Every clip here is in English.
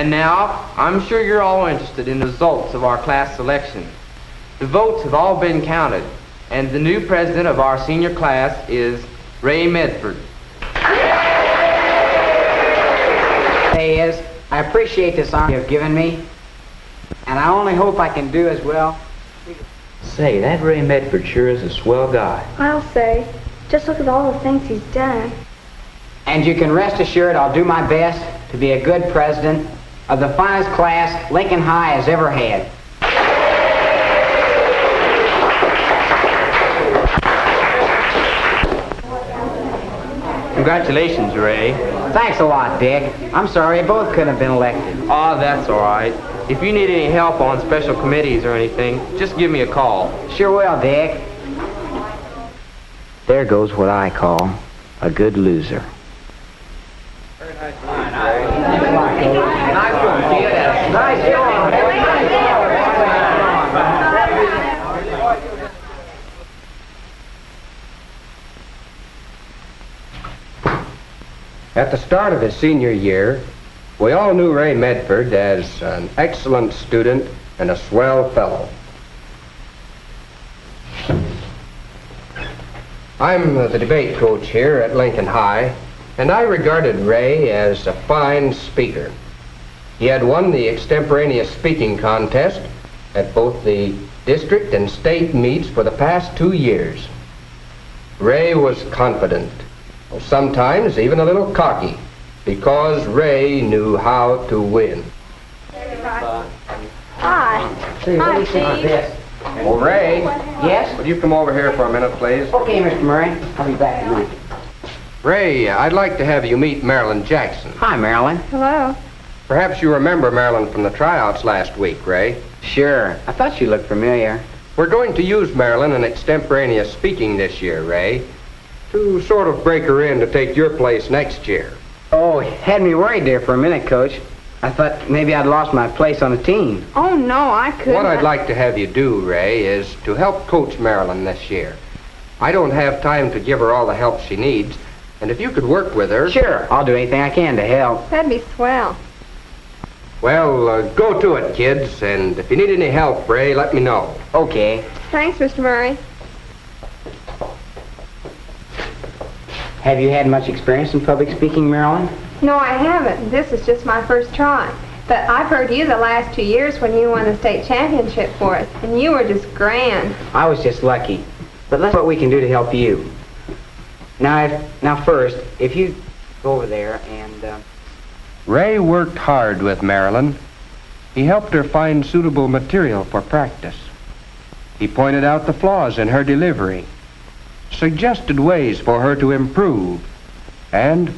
And now, I'm sure you're all interested in the results of our class selection. The votes have all been counted, and the new president of our senior class is Ray Medford. He is. I appreciate this honor you have given me, and I only hope I can do as well. Say, that Ray Medford sure is a swell guy. I'll say. Just look at all the things he's done. And you can rest assured I'll do my best to be a good president of the finest class Lincoln High has ever had. Congratulations, Ray. Thanks a lot, Dick. I'm sorry you both couldn't have been elected. Oh, that's all right. If you need any help on special committees or anything, just give me a call. Sure will, Dick. There goes what I call a good loser. At the start of his senior year, we all knew Ray Medford as an excellent student and a swell fellow. I'm the debate coach here at Lincoln High, and I regarded Ray as a fine speaker. He had won the extemporaneous speaking contest at both the district and state meets for the past 2 years. Ray was confident, sometimes even a little cocky, because Ray knew how to win. Hi. Hi, Steve. Well, Ray, Yes? would you come over here for a minute, please? Okay, Mr. Murray. I'll be back in a minute. Ray, I'd like to have you meet Marilyn Jackson. Hi, Marilyn. Hello. Perhaps you remember Marilyn from the tryouts last week, Ray. Sure. I thought you looked familiar. We're going to use Marilyn in extemporaneous speaking this year, Ray, to sort of break her in to take your place next year. Oh, had me worried there for a minute, Coach. I thought maybe I'd lost my place on the team. Oh, no, I couldn't. What I'd like to have you do, Ray, is to help coach Marilyn this year. I don't have time to give her all the help she needs, and if you could work with her... Sure, I'll do anything I can to help. That'd be swell. Well, go to it, kids, and if you need any help, Ray, let me know. Okay. Thanks, Mr. Murray. Have you had much experience in public speaking, Marilyn? No, I haven't. This is just my first try. But I've heard you the last 2 years when you won the state championship for us, and you were just grand. I was just lucky. But let's see what we can do to help you. Now first, if you go over there and... Ray worked hard with Marilyn. He helped her find suitable material for practice. He pointed out the flaws in her delivery, suggested ways for her to improve, and,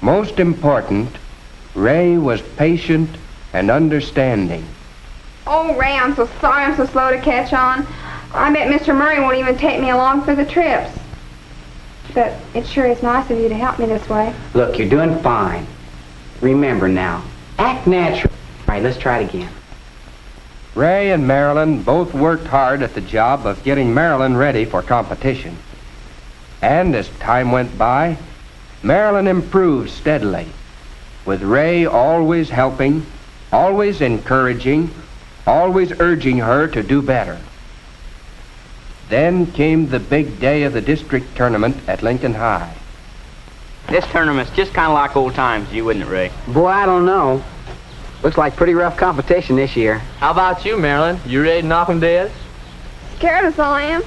most important, Ray was patient and understanding. Oh, Ray, I'm so sorry I'm so slow to catch on. I bet Mr. Murray won't even take me along for the trips. But it sure is nice of you to help me this way. Look, you're doing fine. Remember now, act natural. All right, let's try it again. Ray and Marilyn both worked hard at the job of getting Marilyn ready for competition. And as time went by, Marilyn improved steadily, with Ray always helping, always encouraging, always urging her to do better. Then came the big day of the district tournament at Lincoln High. This tournament's just kind of like old times, you wouldn't it, Ray? Boy, I don't know. Looks like pretty rough competition this year. How about you, Marilyn? You ready to knock 'em dead? Scared as I am.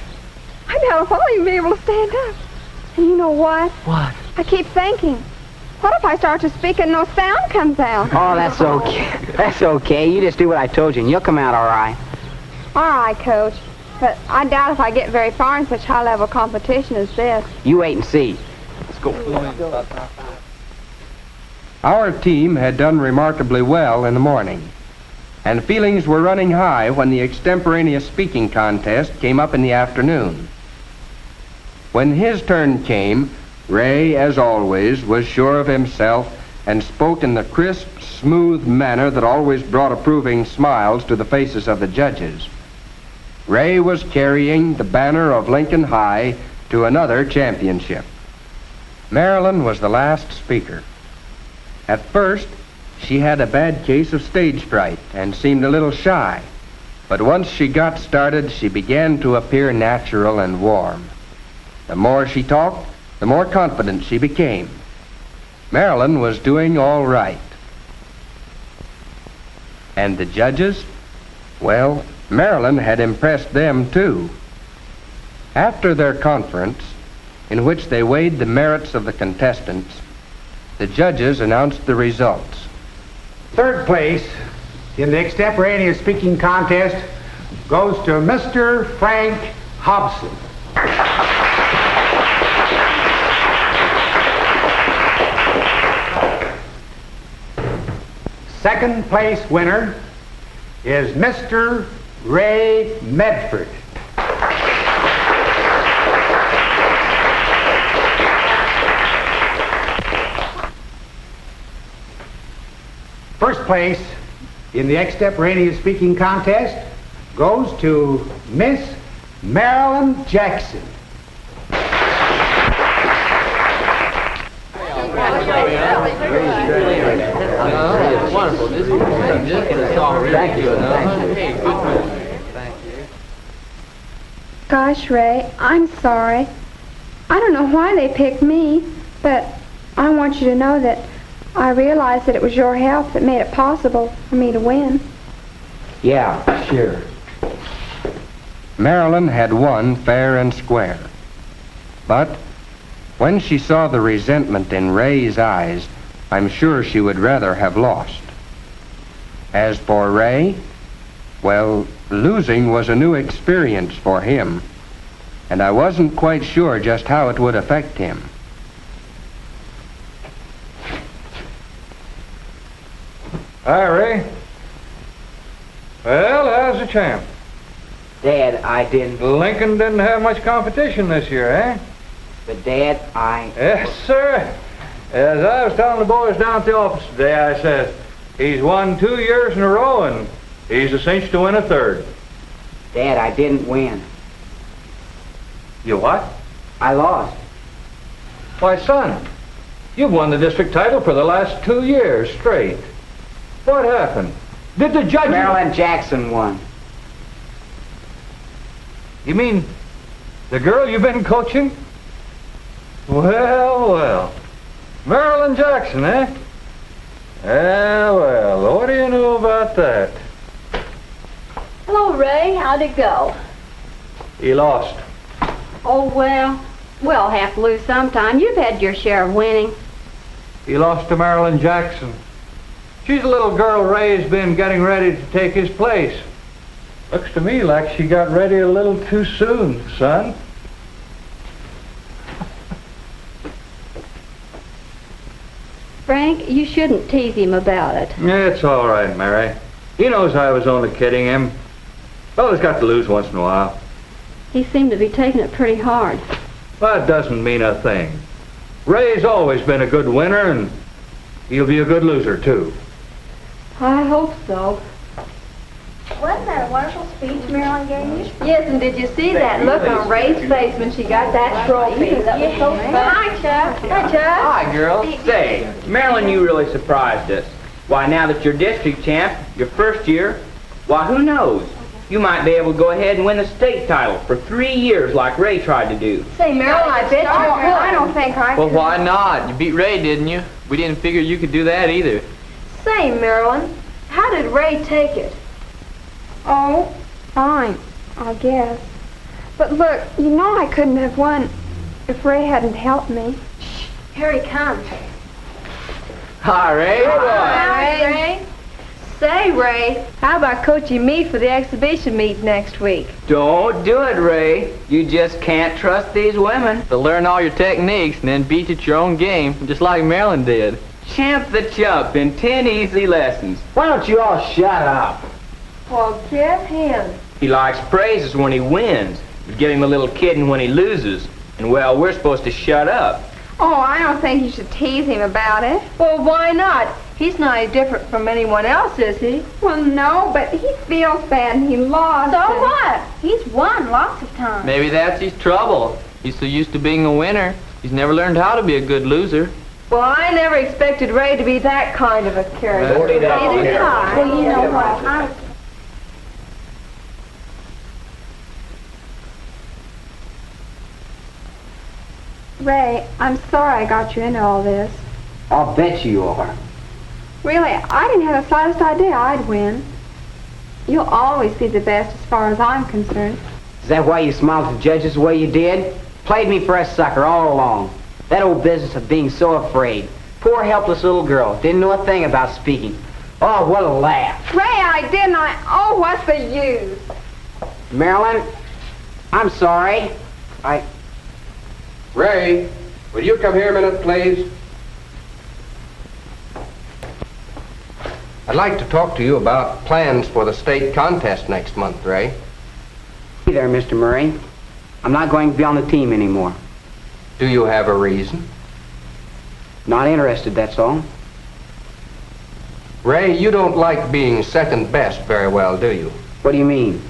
I doubt if I'll even be able to stand up. And you know what? What? I keep thinking, what if I start to speak and no sound comes out? Oh, that's okay. That's okay. You just do what I told you and you'll come out all right. All right, Coach. But I doubt if I get very far in such high-level competition as this. You wait and see. Let's go. Our team had done remarkably well in the morning, and feelings were running high when the extemporaneous speaking contest came up in the afternoon. When his turn came, Ray, as always, was sure of himself and spoke in the crisp, smooth manner that always brought approving smiles to the faces of the judges. Ray was carrying the banner of Lincoln High to another championship. Marilyn was the last speaker. At first, she had a bad case of stage fright and seemed a little shy. But once she got started, she began to appear natural and warm. The more she talked, the more confident she became. Marilyn was doing all right. And the judges? Well, Marilyn had impressed them too. After their conference, in which they weighed the merits of the contestants, the judges announced the results. Third place in the extemporaneous speaking contest goes to Mr. Frank Hobson. Second place winner is Mr. Ray Medford. First place in the extemporaneous speaking contest goes to Miss Marilyn Jackson. Wonderful. This is all thank you. Hey, good. Gosh, Ray, I'm sorry. I don't know why they picked me, but I want you to know that I realized that it was your help that made it possible for me to win. Yeah, sure. Marilyn had won fair and square. But when she saw the resentment in Ray's eyes, I'm sure she would rather have lost. As for Ray, well, losing was a new experience for him, and I wasn't quite sure just how it would affect him. Hi, Ray. Well, how's the champ? Dad, I didn't... Lincoln didn't have much competition this year, eh? But Dad, I... Yes, sir. As I was telling the boys down at the office today, I said, he's won 2 years in a row, and he's a cinch to win a third. Dad, I didn't win. You what? I lost. Why, son, you've won the district title for the last 2 years straight. What happened? Did the judge... Marilyn Jackson won. You mean the girl you've been coaching? Well, well. Marilyn Jackson, eh? Well, what do you know about that? Hello, Ray. How'd it go? He lost. Oh, well, we'll have to lose sometime. You've had your share of winning. He lost to Marilyn Jackson. She's a little girl Ray's been getting ready to take his place. Looks to me like she got ready a little too soon, son. Frank, you shouldn't tease him about it. It's all right, Mary. He knows I was only kidding him. Fella's got to lose once in a while. He seemed to be taking it pretty hard. That doesn't mean a thing. Ray's always been a good winner, and he'll be a good loser, too. I hope so. Wasn't that a wonderful speech Marilyn gave you? Yes, and did you see that look on Ray's face when she got that trophy? That was so fun. Hi, Chuck. Hi, Chuck. Hi, girls. Say, Marilyn, you really surprised us. Why, now that you're district champ, your first year, why, who knows? You might be able to go ahead and win the state title for 3 years like Ray tried to do. Say, Marilyn, I bet you could. I don't think I Well, could. why not? You beat Ray, didn't you? We didn't figure you could do that either. Say, Marilyn, how did Ray take it? Oh, fine, I guess. But look, you know I couldn't have won if Ray hadn't helped me. Here he comes. Hi, Ray. Hi, Ray. Say, Ray, how about coaching me for the exhibition meet next week? Don't do it, Ray. You just can't trust these women. To learn all your techniques and then beat you at your own game, just like Marilyn did. Champ the chump in 10 easy lessons. Why don't you all shut up? Well, get him. He likes praises when he wins, but get him a little kidding when he loses. And, well, we're supposed to shut up. Oh, I don't think you should tease him about it. Well, why not? He's not any different from anyone else, is he? Well, no, but he feels bad and he lost. So and- what? He's won lots of times. Maybe that's his trouble. He's so used to being a winner, he's never learned how to be a good loser. Well, I never expected Ray to be that kind of a character. Neither did I. Well, you know what? Ray, I'm sorry I got you into all this. I'll bet you are. Really, I didn't have the slightest idea I'd win. You'll always be the best as far as I'm concerned. Is that why you smiled at the judges the way you did? Played me for a sucker all along. That old business of being so afraid. Poor helpless little girl. Didn't know a thing about speaking. Oh, what a laugh. Ray, I didn't. Oh, what's the use? Marilyn, I'm sorry. Ray, will you come here a minute, please? I'd like to talk to you about plans for the state contest next month, Ray. Hey there, Mr. Murray. I'm not going to be on the team anymore. Do you have a reason? Not interested, that's all. Ray, you don't like being second best very well, do you? What do you mean?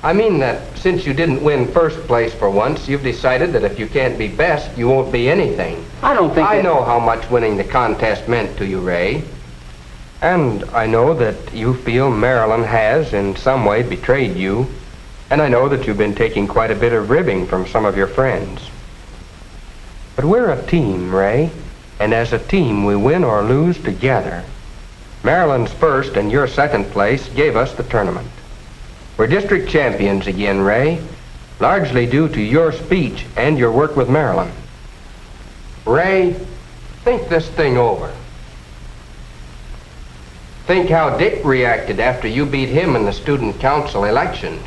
I mean that since you didn't win first place for once, you've decided that if you can't be best, you won't be anything. I don't think I that- know how much winning the contest meant to you, Ray. And I know that you feel Marilyn has in some way betrayed you. And I know that you've been taking quite a bit of ribbing from some of your friends. But we're a team, Ray. And as a team, we win or lose together. Marilyn's first and your second place gave us the tournament. We're district champions again, Ray, largely due to your speech and your work with Marilyn. Ray, think this thing over. Think how Dick reacted after you beat him in the student council elections.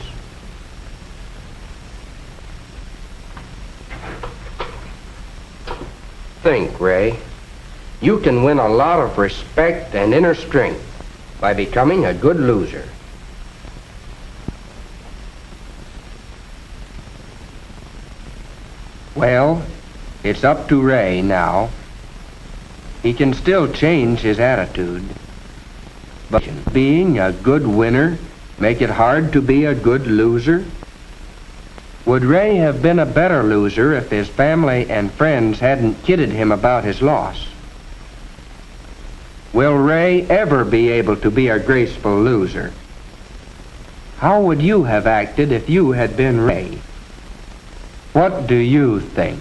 Think, Ray. You can win a lot of respect and inner strength by becoming a good loser. Well, it's up to Ray now. He can still change his attitude. But being a good winner make it hard to be a good loser? Would Ray have been a better loser if his family and friends hadn't kidded him about his loss? Will Ray ever be able to be a graceful loser? How would you have acted if you had been Ray? What do you think?